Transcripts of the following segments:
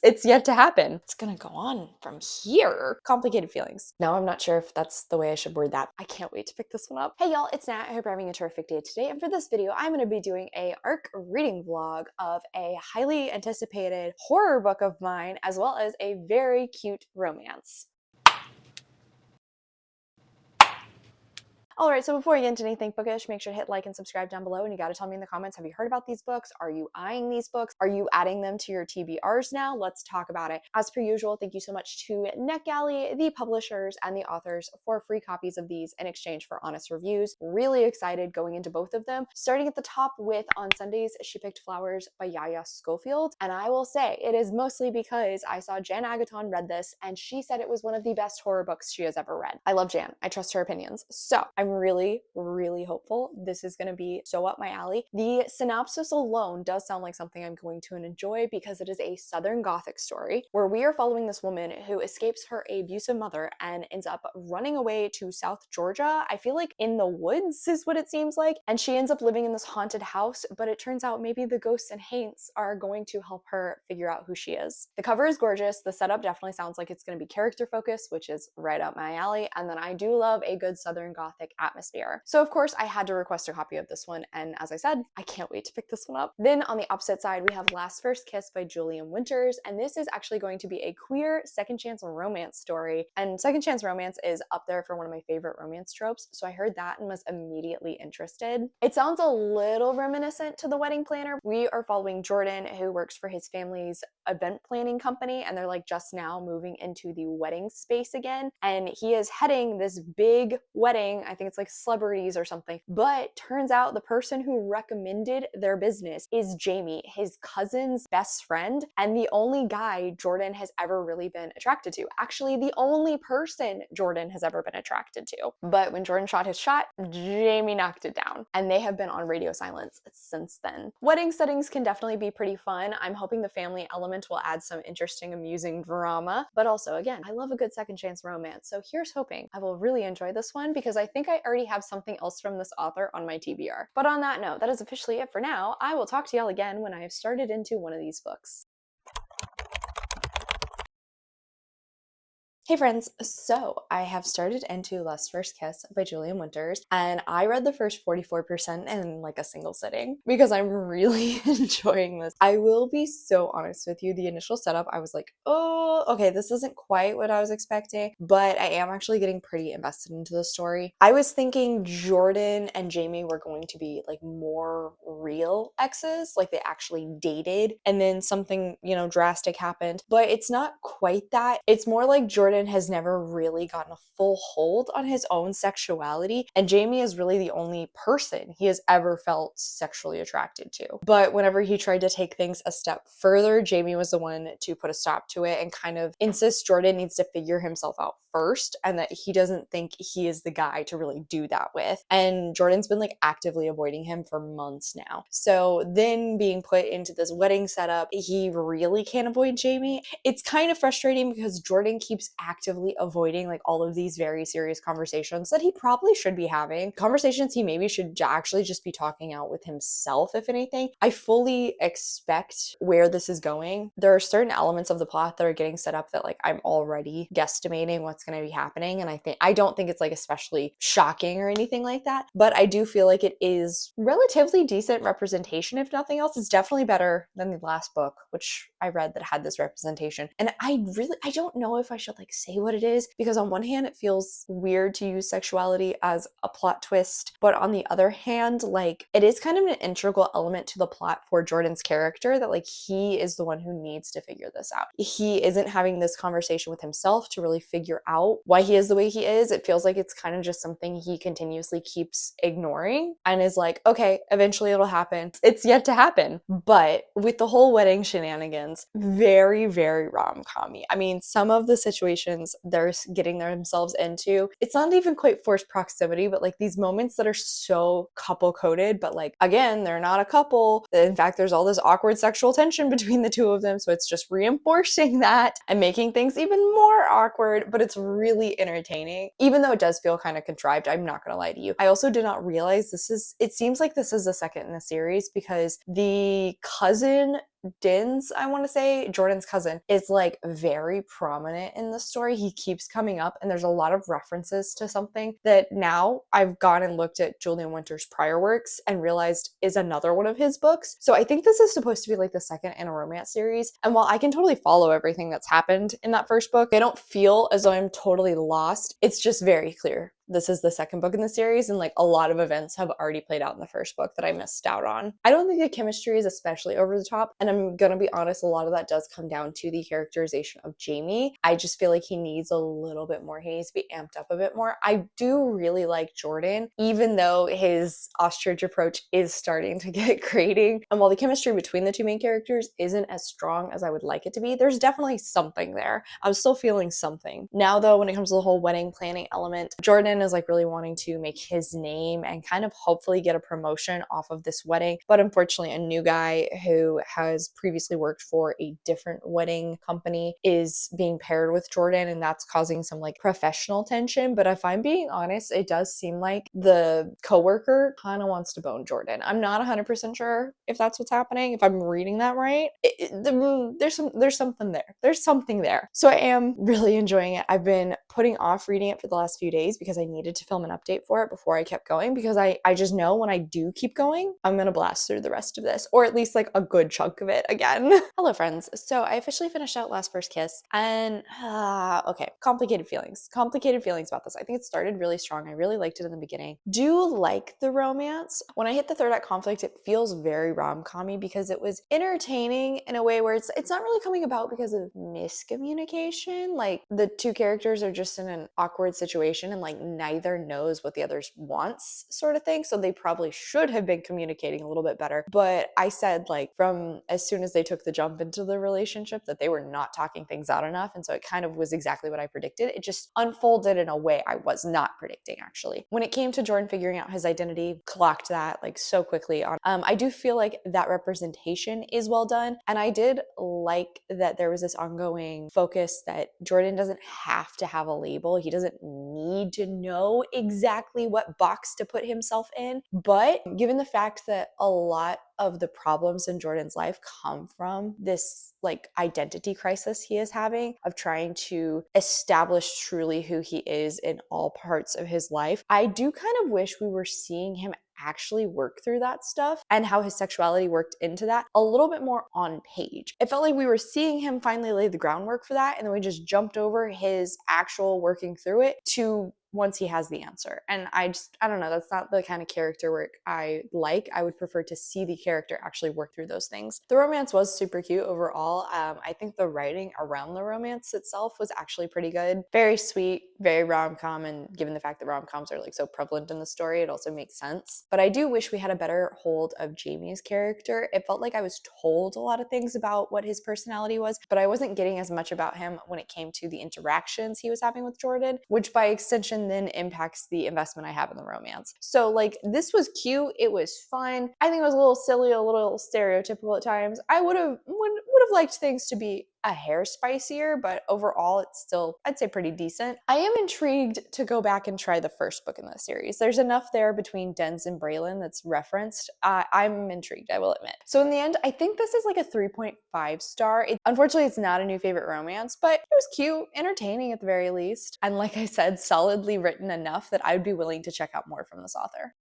It's yet to happen. It's gonna go on from here. Complicated feelings. Now I'm not sure if that's the way I should word that. I can't wait to pick this one up. Hey y'all, it's Nat. I hope you're having a terrific day today. And for this video, I'm gonna be doing a ARC reading vlog of a highly anticipated horror book of mine, as well as a very cute romance. Alright, so before we get into anything bookish, make sure to hit like and subscribe down below, and you gotta tell me in the comments, have you heard about these books? Are you eyeing these books? Are you adding them to your TBRs now? Let's talk about it. As per usual, thank you so much to NetGalley, the publishers, and the authors for free copies of these in exchange for honest reviews. Really excited going into both of them. Starting at the top with On Sundays, She Picked Flowers by 𝗖ție Schofield, and I will say it is mostly because I saw Jan Agaton read this, and she said it was one of the best horror books she has ever read. I love Jan. I trust her opinions. So I'm really hopeful this is going to be so up my alley. The synopsis alone does sound like something I'm going to enjoy because it is a Southern Gothic story where we are following this woman who escapes her abusive mother and ends up running away to South Georgia. I feel like in the woods is what it seems like. And she ends up living in this haunted house, but it turns out maybe the ghosts and haunts are going to help her figure out who she is. The cover is gorgeous. The setup definitely sounds like it's going to be character focused, which is right up my alley. And then I do love a good Southern Gothic atmosphere. So of course I had to request a copy of this one, and as I said, I can't wait to pick this one up. Then on the opposite side, we have Last First Kiss by Julian Winters, and this is actually going to be a queer second chance romance story, and second chance romance is up there for one of my favorite romance tropes, so I heard that and was immediately interested. It sounds a little reminiscent to The Wedding Planner. We are following Jordan, who works for his family's event planning company, and they're like just now moving into the wedding space again, and he is heading this big wedding. I think it's like celebrities or something, but turns out the person who recommended their business is Jamie, his cousin's best friend, and the only guy Jordan has ever really been attracted to. Actually, the only person Jordan has ever been attracted to. But when Jordan shot his shot, Jamie knocked it down, and they have been on radio silence since then. Wedding settings can definitely be pretty fun. I'm hoping the family element will add some interesting, amusing drama, but also, again, I love a good second chance romance, so here's hoping I will really enjoy this one because I think I already have something else from this author on my TBR. But on that note, that is officially it for now. I will talk to y'all again when I have started into one of these books. Hey friends, so I have started into Last First Kiss by Julian Winters, and I read the first 44% in like a single sitting because I'm really enjoying this. I will be so honest with you, the initial setup, I was like, oh, okay, this isn't quite what I was expecting, but I am actually getting pretty invested into the story. I was thinking Jordan and Jamie were going to be like more real exes, like they actually dated, and then something, you know, drastic happened, but it's not quite that. It's more like Jordan has never really gotten a full hold on his own sexuality, and Jamie is really the only person he has ever felt sexually attracted to. But whenever he tried to take things a step further, Jamie was the one to put a stop to it and kind of insist Jordan needs to figure himself out first, and that he doesn't think he is the guy to really do that with. And Jordan's been like actively avoiding him for months now. So then being put into this wedding setup, he really can't avoid Jamie. It's kind of frustrating because Jordan keeps actively avoiding like all of these very serious conversations that he probably should be having. Conversations he maybe should actually just be talking out with himself, if anything. I fully expect where this is going. There are certain elements of the plot that are getting set up that like I'm already guesstimating what's going to be happening, and I don't think it's like especially shocking or anything like that, but I do feel like it is relatively decent representation. If nothing else, it's definitely better than the last book, which I read that had this representation. And I don't know if I should like say what it is, because on one hand it feels weird to use sexuality as a plot twist, but on the other hand, like it is kind of an integral element to the plot for Jordan's character that like he is the one who needs to figure this out. He isn't having this conversation with himself to really figure out why he is the way he is. It feels like it's kind of just something he continuously keeps ignoring and is like, okay, eventually it'll happen. It's yet to happen. But with the whole wedding shenanigans, very rom-com-y. I mean, some of the situations they're getting themselves into, it's not even quite forced proximity, but like these moments that are so couple coded, but like again, they're not a couple. In fact, there's all this awkward sexual tension between the two of them, so it's just reinforcing that and making things even more awkward, but it's really entertaining. Even though it does feel kind of contrived, I'm not gonna lie to you. I also did not realize it seems like this is the second in the series because the cousin Dins, I want to say, Jordan's cousin, is like very prominent in the story. He keeps coming up, and there's a lot of references to something that now I've gone and looked at Julian Winter's prior works and realized is another one of his books. So I think this is supposed to be like the second in a romance series. And while I can totally follow everything that's happened in that first book, I don't feel as though I'm totally lost. It's just very clear this is the second book in the series, and like a lot of events have already played out in the first book that I missed out on. I don't think the chemistry is especially over the top, and I'm gonna be honest, a lot of that does come down to the characterization of Jamie. I just feel like he needs a little bit more. He needs to be amped up a bit more. I do really like Jordan, even though his ostrich approach is starting to get grating, and while the chemistry between the two main characters isn't as strong as I would like it to be, there's definitely something there. I'm still feeling something. Now though, when it comes to the whole wedding planning element, Jordan is like really wanting to make his name and kind of hopefully get a promotion off of this wedding, but unfortunately a new guy who has previously worked for a different wedding company is being paired with Jordan, and that's causing some like professional tension. But if I'm being honest, it does seem like the coworker kind of wants to bone Jordan. I'm not 100% sure if that's what's happening, if I'm reading that right. There's something there. There's something there. So I am really enjoying it. I've been putting off reading it for the last few days because I needed to film an update for it before I kept going, because I just know when I do keep going, I'm gonna blast through the rest of this, or at least like a good chunk of it again. Hello friends. So I officially finished out Last First Kiss, and okay, complicated feelings about this. I think it started really strong. I really liked it in the beginning. Do like the romance. When I hit the third act conflict, it feels very rom-com-y because it was entertaining in a way where it's not really coming about because of miscommunication. Like the two characters are just in an awkward situation and like neither knows what the other wants, sort of thing. So they probably should have been communicating a little bit better. But I said, like, from as soon as they took the jump into the relationship, that they were not talking things out enough. And so it kind of was exactly what I predicted. It just unfolded in a way I was not predicting, actually. When it came to Jordan figuring out his identity, clocked that like so quickly on. I do feel like that representation is well done. And I did like that there was this ongoing focus that Jordan doesn't have to have a label. He doesn't need to know exactly what box to put himself in. But given the fact that a lot of the problems in Jordan's life come from this like identity crisis he is having of trying to establish truly who he is in all parts of his life, I do kind of wish we were seeing him actually work through that stuff and how his sexuality worked into that a little bit more on page. It felt like we were seeing him finally lay the groundwork for that, and then we just jumped over his actual working through it to once he has the answer. And I don't know, that's not the kind of character work I like. I would prefer to see the character actually work through those things. The romance was super cute overall. I think the writing around the romance itself was actually pretty good. Very sweet, very rom-com, and given the fact that rom-coms are like so prevalent in the story, it also makes sense. But I do wish we had a better hold of Jamie's character. It felt like I was told a lot of things about what his personality was, but I wasn't getting as much about him when it came to the interactions he was having with Jordan, which by extension then impacts the investment I have in the romance. So like, this was cute, it was fun. I think it was a little silly, a little stereotypical at times. I would have liked things to be a hair spicier, but overall it's still, I'd say, pretty decent. I am intrigued to go back and try the first book in the series. There's enough there between Dens and Braylon that's referenced. I'm intrigued, I will admit. So in the end, I think this is like a 3.5 star. Unfortunately, it's not a new favorite romance, but it was cute, entertaining at the very least. And like I said, solidly written enough that I'd be willing to check out more from this author.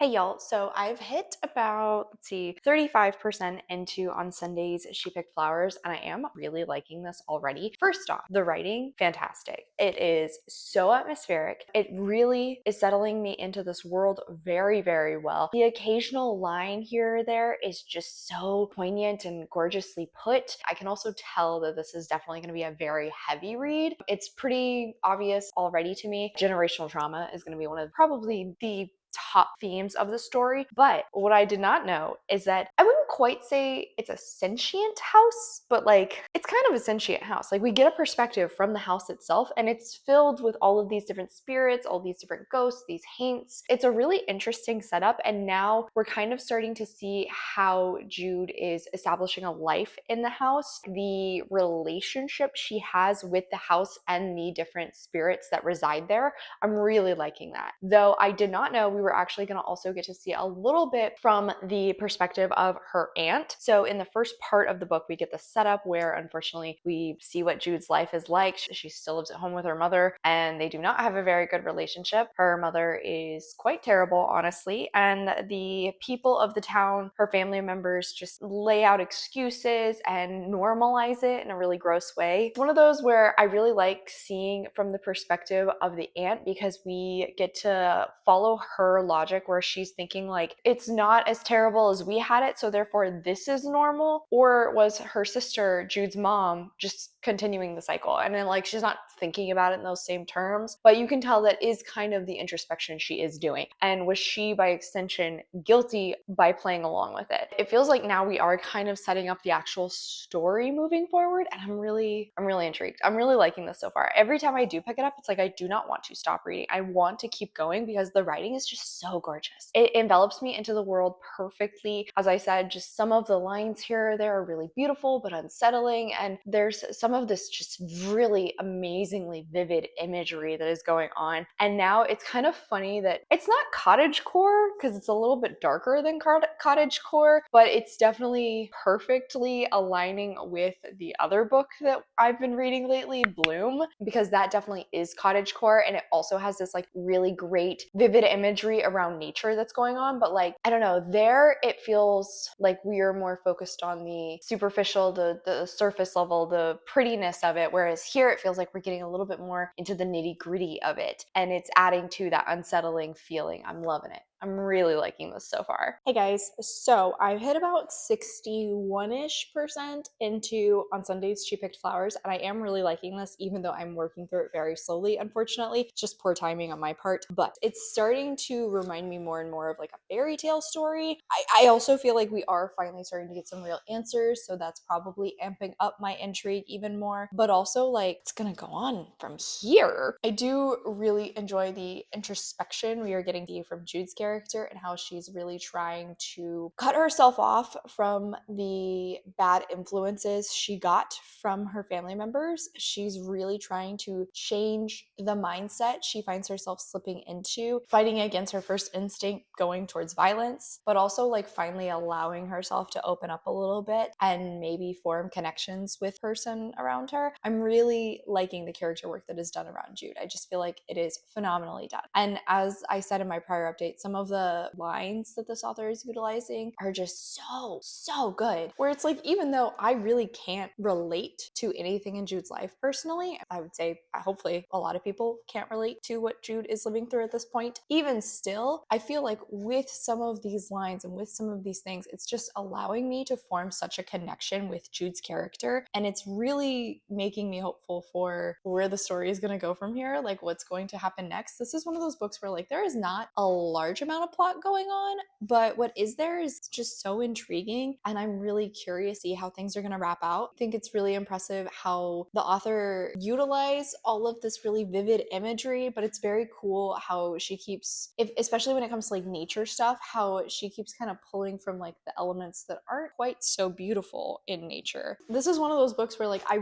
Hey y'all, so I've hit about, 35% into On Sundays She Picked Flowers, and I am really liking this already. First off, the writing, fantastic. It is so atmospheric. It really is settling me into this world very, very well. The occasional line here or there is just so poignant and gorgeously put. I can also tell that this is definitely going to be a very heavy read. It's pretty obvious already to me. Generational trauma is going to be one of probably the top themes of the story. But what I did not know is that I wouldn't quite say it's a sentient house, but like, it's kind of a sentient house. Like, we get a perspective from the house itself, and it's filled with all of these different spirits, all these different ghosts, these haints. It's a really interesting setup, and now we're kind of starting to see how Jude is establishing a life in the house, the relationship she has with the house and the different spirits that reside there. I'm really liking that. Though I did not know we were actually going to also get to see a little bit from the perspective of her aunt. So in the first part of the book, we get the setup where unfortunately we see what Jude's life is like. She still lives at home with her mother, and they do not have a very good relationship. Her mother is quite terrible, honestly, and the people of the town, her family members, just lay out excuses and normalize it in a really gross way. It's one of those where I really like seeing from the perspective of the aunt, because we get to follow her logic where she's thinking like, it's not as terrible as we had it, so therefore this is normal. Or was her sister, Jude's mom, just continuing the cycle? And then like, she's not thinking about it in those same terms, but you can tell that is kind of the introspection she is doing. And was she by extension guilty by playing along with it? It feels like now we are kind of setting up the actual story moving forward, and I'm really intrigued. I'm really liking this so far. Every time I do pick it up, it's like I do not want to stop reading. I want to keep going because the writing is just so gorgeous. It envelops me into the world perfectly. As I said, just some of the lines here or there are really beautiful but unsettling, and there's some of this just really amazingly vivid imagery that is going on. And now it's kind of funny that it's not cottagecore, because it's a little bit darker than cottagecore, but it's definitely perfectly aligning with the other book that I've been reading lately, Bloom, because that definitely is cottagecore, and it also has this like really great vivid imagery around nature that's going on. But like, I don't know, there it feels like we are more focused on the superficial, the surface level, the prettiness of it, whereas here it feels like we're getting a little bit more into the nitty-gritty of it, and it's adding to that unsettling feeling. I'm loving it. I'm really liking this so far. Hey guys, so I've hit about 61-ish% into On Sundays She Picked Flowers, and I am really liking this, even though I'm working through it very slowly, unfortunately. It's just poor timing on my part, but it's starting to remind me more and more of like a fairy tale story. I also feel like we are finally starting to get some real answers, so that's probably amping up my intrigue even more, but also like, it's gonna go on from here. I do really enjoy the introspection we are getting from Jude's character, and how she's really trying to cut herself off from the bad influences she got from her family members. She's really trying to change the mindset she finds herself slipping into, fighting against her first instinct, going towards violence, but also like finally allowing herself to open up a little bit and maybe form connections with person around her. I'm really liking the character work that is done around Jude. I just feel like it is phenomenally done. And as I said in my prior update, some of the lines that this author is utilizing are just so good, where it's like, even though I really can't relate to anything in Jude's life personally, I would say hopefully a lot of people can't relate to what Jude is living through at this point, even still, I feel like with some of these lines and with some of these things, it's just allowing me to form such a connection with Jude's character, and it's really making me hopeful for where the story is going to go from here, like what's going to happen next. This is one of those books where like there is not a large amount of plot going on, but what is there is just so intriguing, and I'm really curious to see how things are going to wrap out. I think it's really impressive how the author utilized all of this really vivid imagery, but it's very cool how she keeps, especially when it comes to like nature stuff, how she keeps kind of pulling from like the elements that aren't quite so beautiful in nature. This is one of those books where like I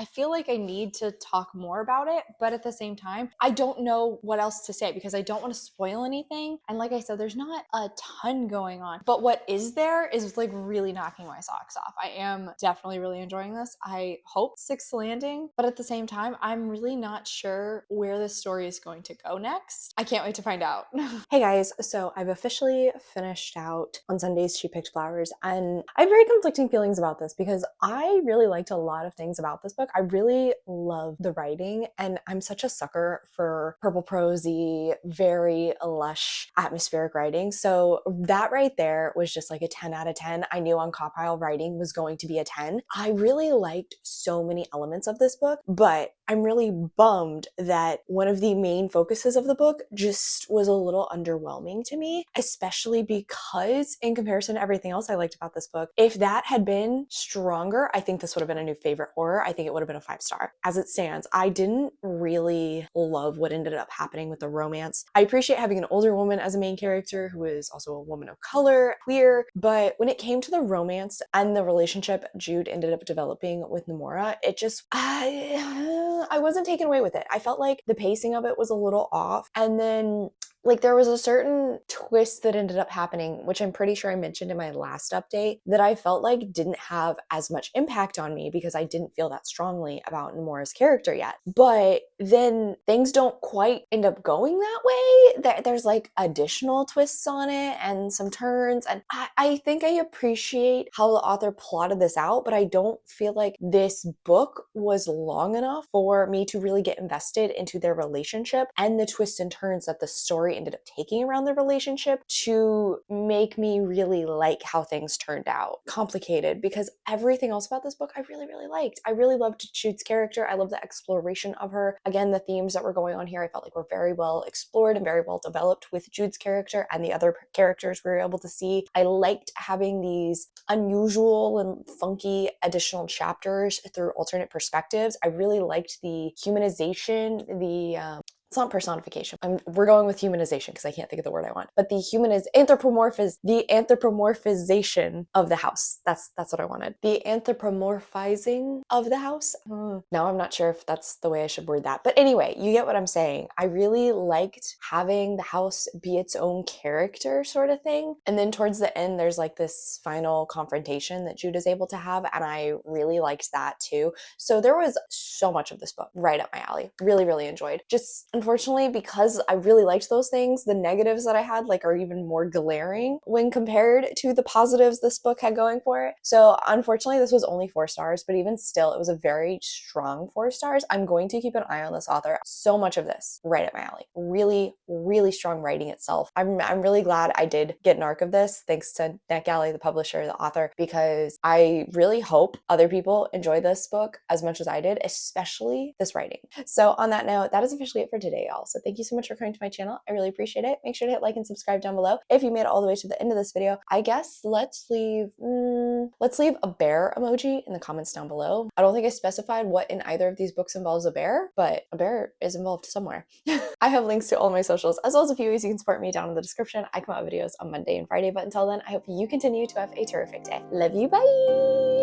feel like I need to talk more about it, but at the same time, I don't know what else to say because I don't want to spoil anything. And like I said, there's not a ton going on, but what is there is like really knocking my socks off. I am definitely really enjoying this. I hope sticks the landing, but at the same time, I'm really not sure where this story is going to go next. I can't wait to find out. Hey guys, so I've officially finished out On Sundays She Picked Flowers, and I have very conflicting feelings about this because I really liked a lot of things about this book. I really love the writing, and I'm such a sucker for purple prosy, very lush atmospheric writing. So that right there was just like a 10 out of 10. I knew on Compile writing was going to be a 10. I really liked so many elements of this book, but I'm really bummed that one of the main focuses of the book just was a little underwhelming to me, especially because in comparison to everything else I liked about this book, if that had been stronger, I think this would have been a new favorite horror. I think it would have been a 5-star. As it stands, I didn't really love what ended up happening with the romance. I appreciate having an older woman as a main character who is also a woman of color, queer, but when it came to the romance and the relationship Jude ended up developing with Nomura, it just, I wasn't taken away with it. I felt like the pacing of it was a little off, and then like there was a certain twist that ended up happening, which I'm pretty sure I mentioned in my last update, that I felt like didn't have as much impact on me because I didn't feel that strongly about Nomura's character yet. But then things don't quite end up going that way. There's like additional twists on it and some turns, and I think I appreciate how the author plotted this out, but I don't feel like this book was long enough for me to really get invested into their relationship and the twists and turns that the story ended up taking around their relationship to make me really like how things turned out. Complicated, because everything else about this book I really, really liked. I really loved Jude's character. I loved the exploration of her. Again, the themes that were going on here I felt like were very well explored and very well developed with Jude's character and the other characters we were able to see. I liked having these unusual and funky additional chapters through alternate perspectives. I really liked the humanization, it's not personification. We're going with humanization because I can't think of the word I want. But the anthropomorphization of the house. That's what I wanted. The anthropomorphizing of the house. Now I'm not sure if that's the way I should word that. But anyway, you get what I'm saying. I really liked having the house be its own character sort of thing. And then towards the end, there's like this final confrontation that Jude is able to have. And I really liked that too. So there was so much of this book right up my alley. Really, really enjoyed. Just unfortunately, because I really liked those things, the negatives that I had like are even more glaring when compared to the positives this book had going for it. So unfortunately, this was only 4 stars, but even still, it was a very strong 4 stars. I'm going to keep an eye on this author. So much of this right up my alley. Really, really strong writing itself. I'm really glad I did get an arc of this, thanks to NetGalley, the publisher, the author, because I really hope other people enjoy this book as much as I did, especially this writing. So on that note, that is officially it for today, y'all. So thank you so much for coming to my channel. I really appreciate it. Make sure to hit like and subscribe down below. If you made it all the way to the end of this video, I guess let's leave a bear emoji in the comments down below. I don't think I specified what in either of these books involves a bear, but a bear is involved somewhere. I have links to all my socials, as well as a few ways you can support me down in the description. I come out with videos on Monday and Friday, but until then, I hope you continue to have a terrific day. Love you, bye!